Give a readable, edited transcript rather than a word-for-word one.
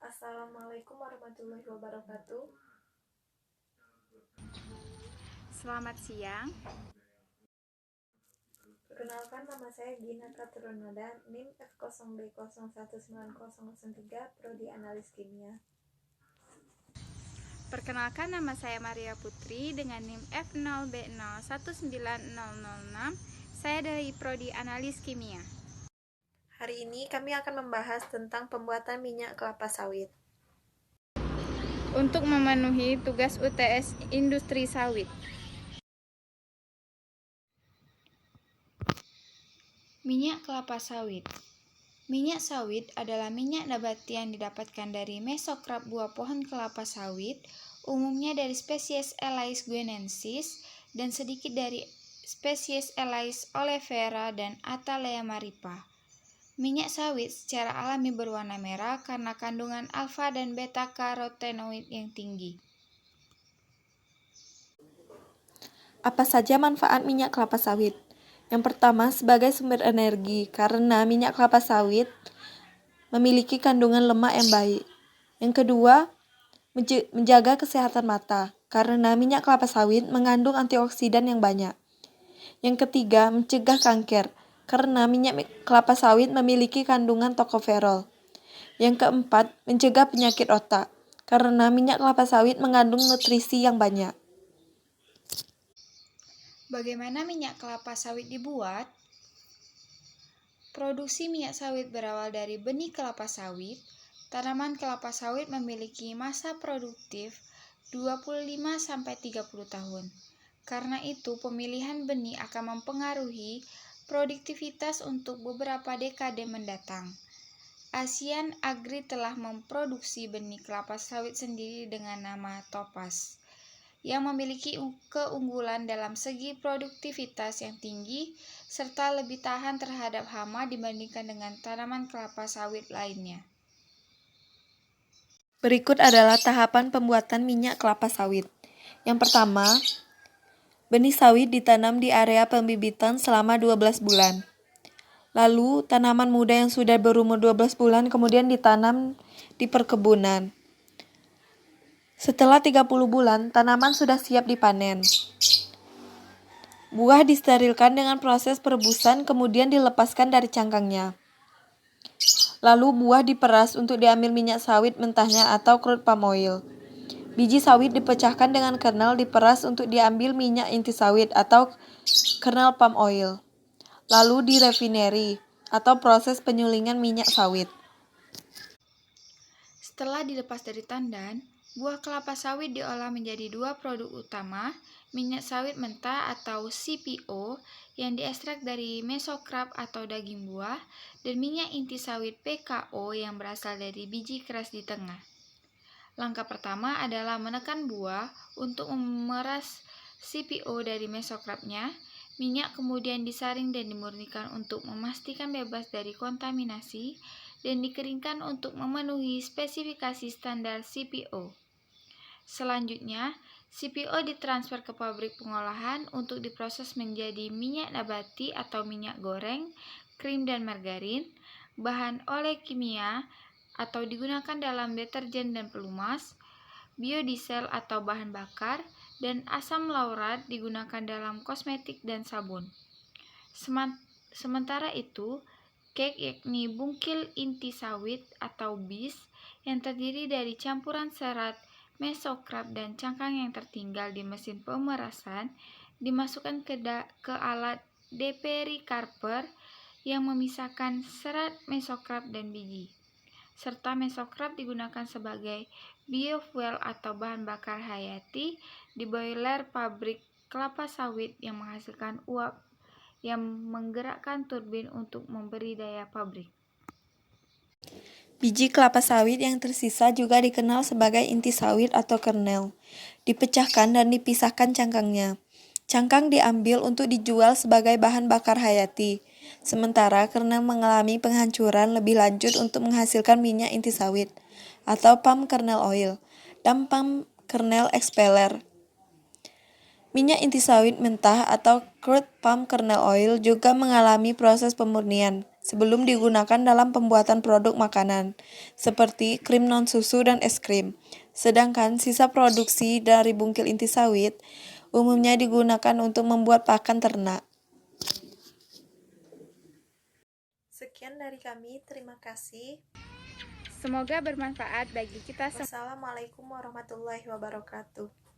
Assalamualaikum warahmatullahi wabarakatuh. Selamat siang. Perkenalkan, nama saya Gina Katrunada, NIM F0B019003, Prodi Analis Kimia. Perkenalkan, nama saya Maria Putri dengan NIM F0B019006. Saya dari Prodi Analis Kimia. Hari ini kami akan membahas tentang pembuatan minyak kelapa sawit. Untuk memenuhi tugas UTS Industri Sawit. Minyak kelapa sawit. Minyak sawit adalah minyak nabati yang didapatkan dari mesokrap buah pohon kelapa sawit, umumnya dari spesies Elais guinensis dan sedikit dari spesies Elais oleifera dan Atalea maripa. Minyak sawit secara alami berwarna merah karena kandungan alfa dan beta karotenoid yang tinggi. Apa saja manfaat minyak kelapa sawit? Yang pertama, sebagai sumber energi, karena minyak kelapa sawit memiliki kandungan lemak yang baik. Yang kedua, menjaga kesehatan mata, karena minyak kelapa sawit mengandung antioksidan yang banyak. Yang ketiga, mencegah kanker, karena minyak kelapa sawit memiliki kandungan tokoferol. Yang keempat, mencegah penyakit otak, karena minyak kelapa sawit mengandung nutrisi yang banyak. Bagaimana minyak kelapa sawit dibuat? Produksi minyak sawit berawal dari benih kelapa sawit. Tanaman kelapa sawit memiliki masa produktif 25-30 tahun. Karena itu, pemilihan benih akan mempengaruhi produktivitas untuk beberapa dekade mendatang. Asian Agri telah memproduksi benih kelapa sawit sendiri dengan nama Topaz, yang memiliki keunggulan dalam segi produktivitas yang tinggi serta lebih tahan terhadap hama dibandingkan dengan tanaman kelapa sawit lainnya. Berikut adalah tahapan pembuatan minyak kelapa sawit. Yang pertama, benih sawit ditanam di area pembibitan selama 12 bulan. Lalu, tanaman muda yang sudah berumur 12 bulan kemudian ditanam di perkebunan. Setelah 30 bulan, tanaman sudah siap dipanen. Buah disterilkan dengan proses perebusan kemudian dilepaskan dari cangkangnya. Lalu buah diperas untuk diambil minyak sawit mentahnya atau crude palm oil. Biji sawit dipecahkan dengan kernel diperas untuk diambil minyak inti sawit atau kernel palm oil. Lalu direfineri atau proses penyulingan minyak sawit. Setelah dilepas dari tandan, buah kelapa sawit diolah menjadi dua produk utama, minyak sawit mentah atau CPO yang diekstrak dari mesokrap atau daging buah, dan minyak inti sawit PKO yang berasal dari biji keras di tengah. Langkah pertama adalah menekan buah untuk memeras CPO dari mesokrapnya. Minyak kemudian disaring dan dimurnikan untuk memastikan bebas dari kontaminasi dan dikeringkan untuk memenuhi spesifikasi standar CPO. Selanjutnya, CPO ditransfer ke pabrik pengolahan untuk diproses menjadi minyak nabati atau minyak goreng, krim dan margarin, bahan olekimia atau digunakan dalam deterjen dan pelumas, biodiesel atau bahan bakar, dan asam laurat digunakan dalam kosmetik dan sabun. Sementara itu, cake yakni bungkil inti sawit atau bis yang terdiri dari campuran serat, mesokrap, dan cangkang yang tertinggal di mesin pemerasan dimasukkan ke alat depericarper yang memisahkan serat, mesokrap, dan biji. Serta mesokrap digunakan sebagai biofuel atau bahan bakar hayati di boiler pabrik kelapa sawit yang menghasilkan uap yang menggerakkan turbin untuk memberi daya pabrik. Biji kelapa sawit yang tersisa juga dikenal sebagai inti sawit atau kernel. Dipecahkan dan dipisahkan cangkangnya. Cangkang diambil untuk dijual sebagai bahan bakar hayati. Sementara kernel mengalami penghancuran lebih lanjut untuk menghasilkan minyak inti sawit atau palm kernel oil dan palm kernel expeller. Minyak inti sawit mentah atau crude palm kernel oil juga mengalami proses pemurnian sebelum digunakan dalam pembuatan produk makanan, seperti krim non-susu dan es krim. Sedangkan sisa produksi dari bungkil inti sawit umumnya digunakan untuk membuat pakan ternak. Sekian dari kami, terima kasih. Semoga bermanfaat bagi kita semua. Wassalamualaikum warahmatullahi wabarakatuh.